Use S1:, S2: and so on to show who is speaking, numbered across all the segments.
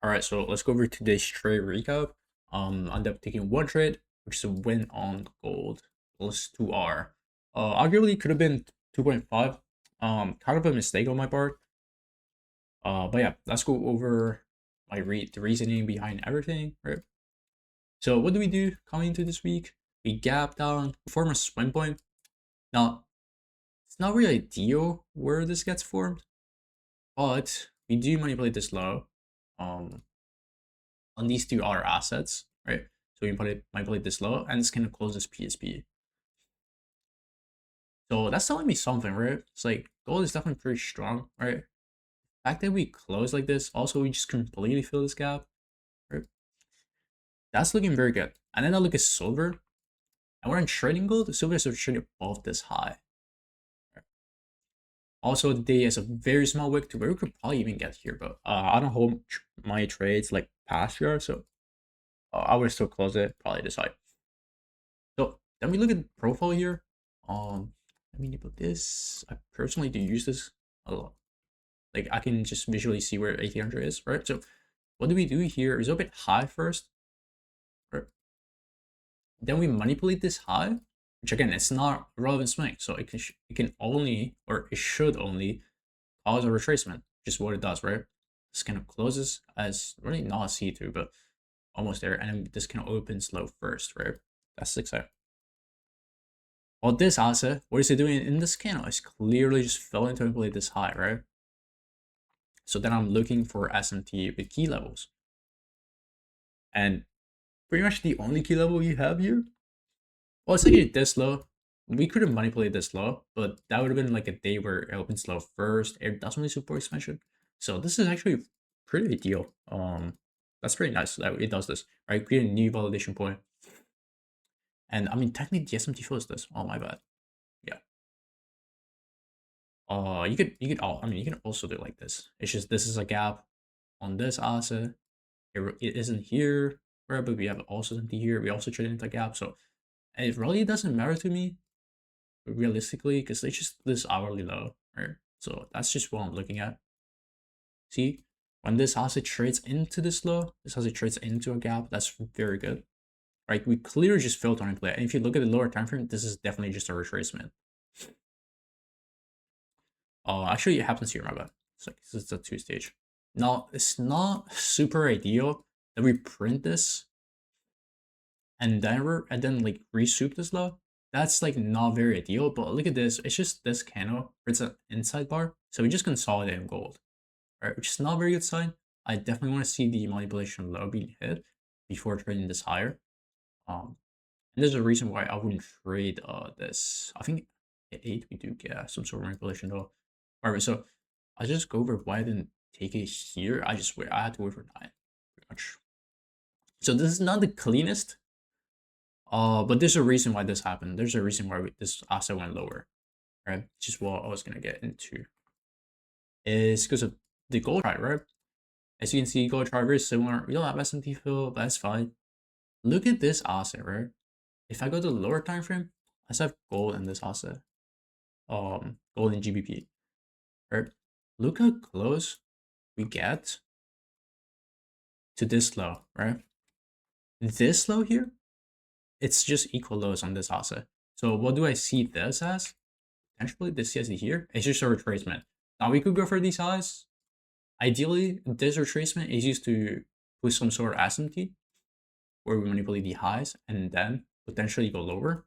S1: All right, so let's go over today's trade recap. I ended up taking one trade, which is a win on gold plus 2R. Arguably could have been 2.5. Kind of a mistake on my part. But yeah, let's go over the reasoning behind everything, right? So what do we do coming into this week? We gap down, form a swing point. Now, it's not really ideal where this gets formed, but we do manipulate this low. On these two other assets, right? So we manipulate this low, and it's gonna close this PSP. So that's telling me something, right? It's like gold is definitely pretty strong, right? The fact that we close like this, also we just completely fill this gap, right? That's looking very good. And then I look at silver, and we're in trading gold. Silver is trading above this high. Right? Also, the day has a very small wick to where we could probably even get here, but I don't hold my trades like past year, so I would still close it probably this high. So then we look at the profile here. Let me enable this. I personally do use this a lot. Like I can just visually see where 1800 is, right? So what do we do here is a bit high first, right? Then we manipulate this high, which again, it's not relevant swing. So it can only, or it should only cause a retracement, just what it does, right? This kind of closes as really not see-through, but almost there. And then this kind of opens low first, right? That's exciting. Well, this asset, what is it doing in this candle? It's clearly just failing to manipulate this high, right? So then I'm looking for SMT with key levels. And pretty much the only key level you have here, well, it's actually this low. We could have manipulated this low, but that would have been like a day where it opens low first. It doesn't really support expansion. So this is actually pretty ideal. That's pretty nice that it does this, right? Create a new validation point. And I mean, technically the SMT fills this. Oh, my bad. Yeah. You could I mean, you can also do it like this. It's just this is a gap on this asset. It isn't here, right? But we have also empty here. We also trade into a gap. So it really doesn't matter to me realistically because it's just this hourly low, right? So that's just what I'm looking at. See, when this asset trades into this low, this asset trades into a gap, that's very good. Right? We clearly just failed to play. And if you look at the lower time frame, this is definitely just a retracement. Actually, it happens here, my bad. It's like this is a 2-stage. Now, it's not super ideal that we print this and then like resoup this low. That's like not very ideal, but look at this. It's just this candle. It's an inside bar. So we just consolidate in gold, right? Which is not a very good sign. I definitely want to see the manipulation low being hit before trading this higher. And there's a reason why I wouldn't trade this. I think at 8 we do get some sort of manipulation though. Alright, so I just go over why I didn't take it here. I had to wait for 9 pretty much. So this is not the cleanest. But there's a reason why this happened. There's a reason why this asset went lower, right? Just what I was gonna get into. Is because of the gold chart, right? As you can see, gold chart very similar. We don't have SMT fill, but that's fine. Look at this asset, right? If I go to the lower time frame, I still have gold in this asset. Gold in GBP. Right? Look how close we get to this low, right? This low here, it's just equal lows on this asset. So what do I see this as? Potentially this CSD here, it's just a retracement. Now we could go for these highs. Ideally, this retracement is used to put some sort of SMT where we manipulate the highs and then potentially go lower,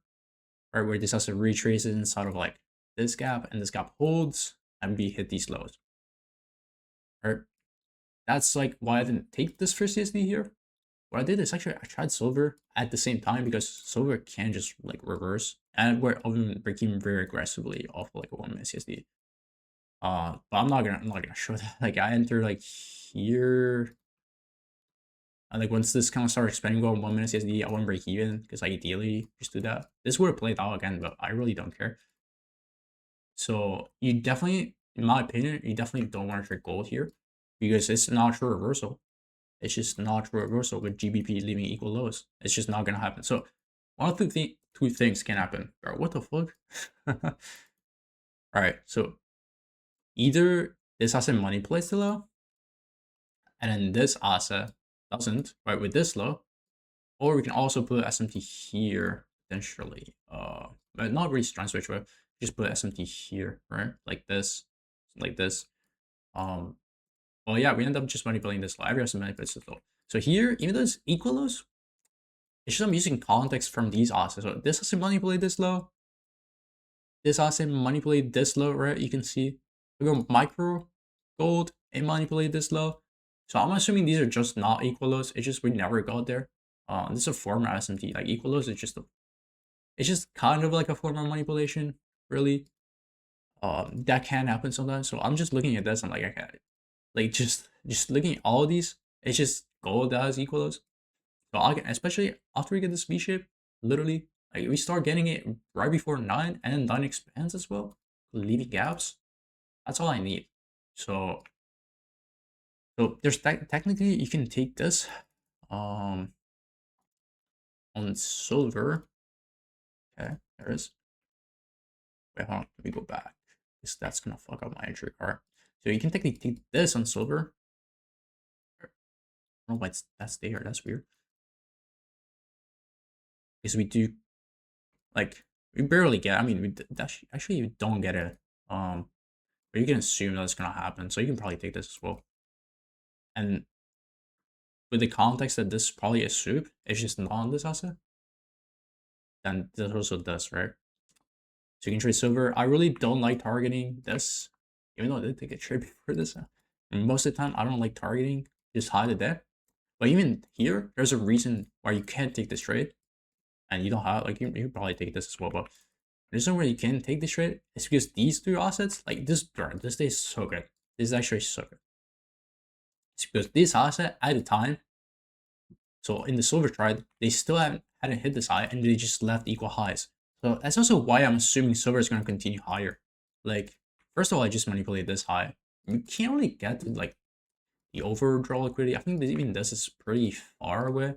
S1: right? Where this asset retraces inside of like this gap and this gap holds and we hit these lows, right? That's like why I didn't take this first CSD here. What I did is actually I tried silver at the same time because silver can just like reverse and we're even breaking very aggressively off like a 1-minute CSD. But I'm not gonna show that. Like I enter like here. And like once this kind of starts expanding going 1-minute CSD, I want to break even because ideally just do that. This would have played out again, but I really don't care. So you definitely, in my opinion, you definitely don't want to trade gold here because it's not true reversal. It's just not true reversal with GBP leaving equal lows. It's just not gonna happen. So one of the two things can happen. Bro, what the fuck? Alright, so either this has a money place to low, and then this asset doesn't, right, with this low. Or we can also put SMT here potentially. But not really strong switch, but just put SMT here, right? Like this, like this. Well, yeah, we end up just manipulating this low. Every asset manipulates this low. So here, even though it's equal lows, it's just I'm using context from these assets. So this asset manipulate this low. This asset manipulate this low, right? You can see we go micro gold and manipulate this low. So I'm assuming these are just not equal lows. It's just we never got there. This is a form of SMT. Like equal lows, it's just kind of like a form of manipulation, really. That can happen sometimes. So I'm just looking at this. I'm like, okay, like just looking at all of these, it's just gold that has equal lows. So I can, especially after we get this V shape, literally, like we start getting it right before 9, and then 9 expands as well, leaving gaps. That's all I need. So there's technically you can take this on silver. Okay, there is. Wait, hold on, let me go back. Because that's gonna fuck up my entry card. So you can technically take this on silver. I don't know why that's there. That's weird. Because we do, like, we barely get. I mean, we actually you don't get it. But you can assume that it's gonna happen. So you can probably take this as well. And with the context that this is probably a soup, it's just not on this asset. Then this also does, right? So you can trade silver. I really don't like targeting this, even though I did take a trade before this. Most of the time, I don't like targeting just high to debt. But even here, there's a reason why you can't take this trade, and you don't have, like, you can probably take this as well. But the reason why you can take this trade is because these two assets, like this day is so good. This is actually so good. It's because this asset at the time, so in the silver trade, they still hadn't hit this high, and they just left equal highs. So that's also why I'm assuming silver is going to continue higher. Like, first of all, I just manipulated this high. You can't really get to, like, the overdraw liquidity. I think that even this is pretty far away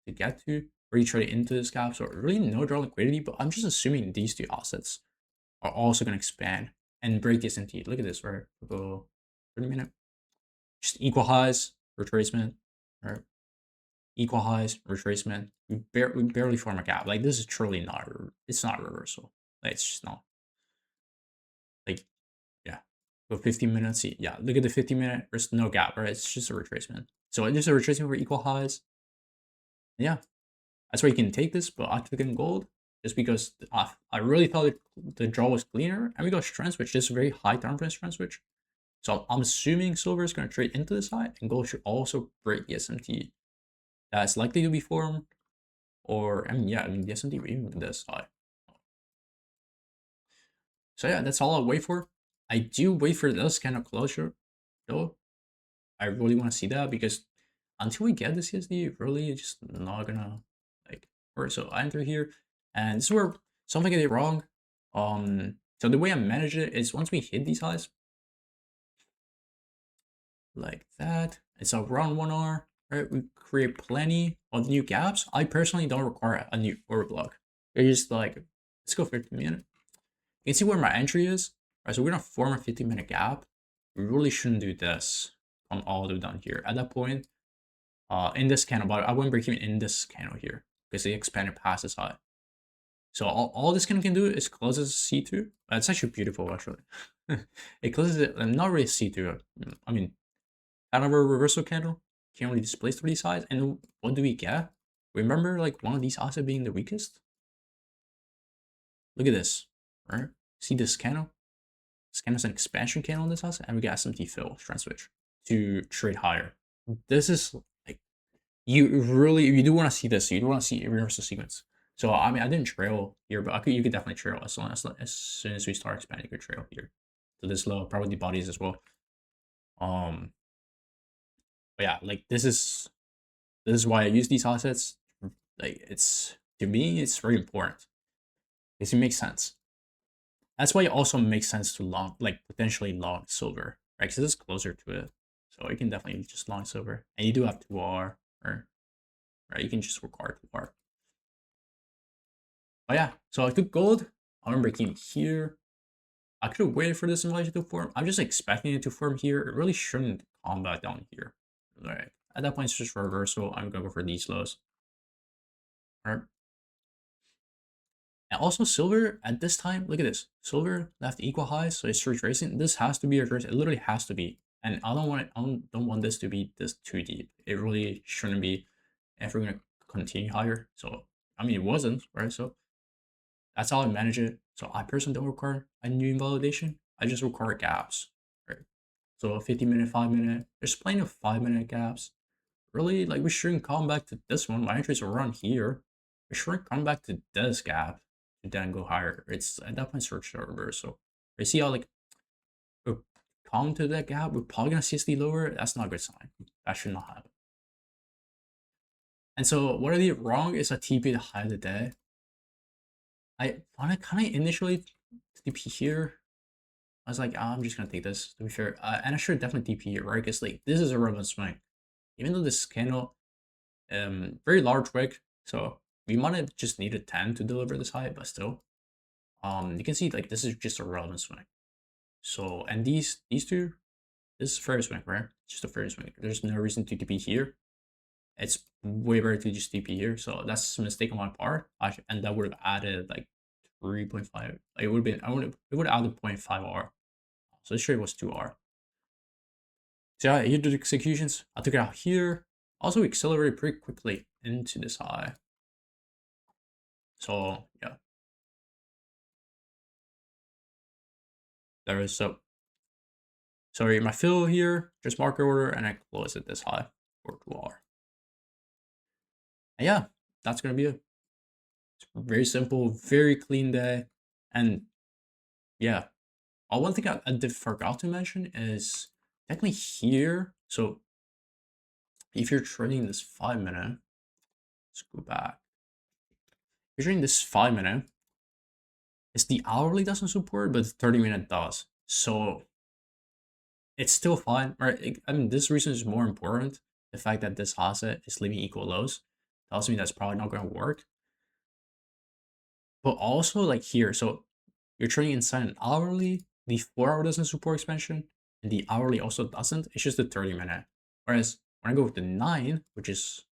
S1: to get to, where you trade into this gap. So really no draw liquidity, but I'm just assuming these two assets are also going to expand and break this into. Look at this, right? We'll go 30-minute. Just equal highs, retracement, right? Equal highs, retracement. We barely form a gap. Like, this is truly not, it's not a reversal. Like, it's just not. Like, yeah. Go 15 minutes. Yeah, look at the 15-minute. There's no gap, right? It's just a retracement. So it's just a retracement for equal highs. Yeah. That's why you can take this, but I took in gold just because I really thought the draw was cleaner. And we got strength switch, just a very high tolerance strength switch. So I'm assuming silver is going to trade into this high, and gold should also break the SMT that's likely to be formed. Or, I mean, yeah, I mean, the SMT even with this high. So yeah, that's all I'll wait for. I do wait for this kind of closure, though. I really want to see that, because until we get the CSD, really, it's just not gonna, like, work. So I enter here, and this is where something I did wrong. So the way I manage it is once we hit these highs, like that, it's around 1R, right? We create plenty of new gaps. I personally don't require a new overblock. It's just like, let's go 15 minutes. You can see where my entry is, right? So we're gonna form a 15-minute gap. We really shouldn't do this. Come all the way down here. At that point, in this candle, but I wouldn't break even in this candle here because they expanded past this high. So all this candle can do is closes C2. It's actually beautiful, actually. It closes it, not really C2. I mean, kind of a reversal candle. Can't really displace through these highs. And what do we get? Remember, like, one of these assets being the weakest? Look at this, right? See this candle? This candle's an expansion candle in this asset, and we got SMT fill, strength switch, to trade higher. This is, like, you do want to see this. You do want to see a reversal sequence. So I mean, I didn't trail here, but you could definitely trail as soon as we start expanding. You could trail here to this low, probably bodies as well. But yeah, like, this is why I use these assets. Like, it's, to me, it's very important because it makes sense. That's why it also makes sense to long, like, potentially long silver, right? Because it's closer to it, so you can definitely just long silver, and you do have 2R, or right? You can just require 2R. But yeah, so I took gold. I remember it came here. I could have waited for this simulation to form. I'm just expecting it to form here. It really shouldn't combat down here. Alright. At that point, it's just reversal. I'm gonna go for these lows. Alright. And also silver at this time, look at this. Silver left equal highs, so it's retracing. This has to be retraced. It literally has to be. And I don't want this to be this too deep. It really shouldn't be if we're gonna continue higher. So I mean it wasn't, right? So that's how I manage it. So I personally don't require a new invalidation. I just require gaps. Right. So 50-minute, 5-minute. There's plenty of 5-minute gaps. Really, like we shouldn't come back to this one. My entries are around here. We shouldn't come back to this gap to then go higher. It's at that point search the reversal. You see how like we come to that gap, we're probably gonna CSD lower. That's not a good sign. That should not happen. And so what I did wrong is I TP the high of the day. I wanna kind of initially TP here. I was like, I'm just gonna take this to be fair. And I should definitely TP here, right? Because like this is a relevant swing. Even though this candle, very large wick, so we might have just needed 10 to deliver this high, but still, you can see like this is just a relevant swing. So and these two, this is fair swing, right? Just a fair swing. There's no reason to TP here. It's way better to just TP here. So that's a mistake on my part. And that would have added like 3.5. It would have been it would have added 0.5 R. So this trade was 2 R. So yeah, here the executions. I took it out here. Also accelerated pretty quickly into this high. So yeah. There is so sorry, my fill here, just market order, and I close it this high for 2R. And yeah, that's gonna be it. It's very simple, very clean day. And yeah. One thing I forgot to mention is technically here. So if you're trading this 5-minute, let's go back. If you're trading this 5-minute, it's the hourly doesn't support, but the 30-minute does. So it's still fine, right? I mean, this reason is more important. The fact that this asset is leaving equal lows tells me that's probably not going to work. But also like here, so you're trading inside an hourly, the 4-hour doesn't support expansion, and the hourly also doesn't. It's just the 30-minute. Whereas when I go with the 9, which is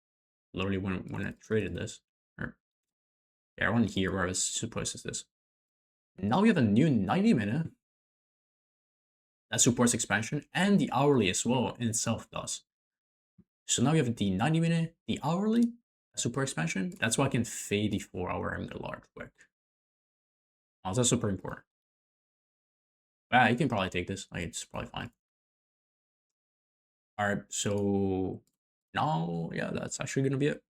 S1: literally when I traded this, or yeah, around here where I was supposed to this. Now we have a new 90-minute that supports expansion, and the hourly as well in itself does. So now we have the 90-minute, the hourly, super expansion. That's why I can fade the 4-hour and the large wick. That's super important. Yeah, you can probably take this. Like, it's probably fine. All right, so now, yeah, that's actually gonna be it.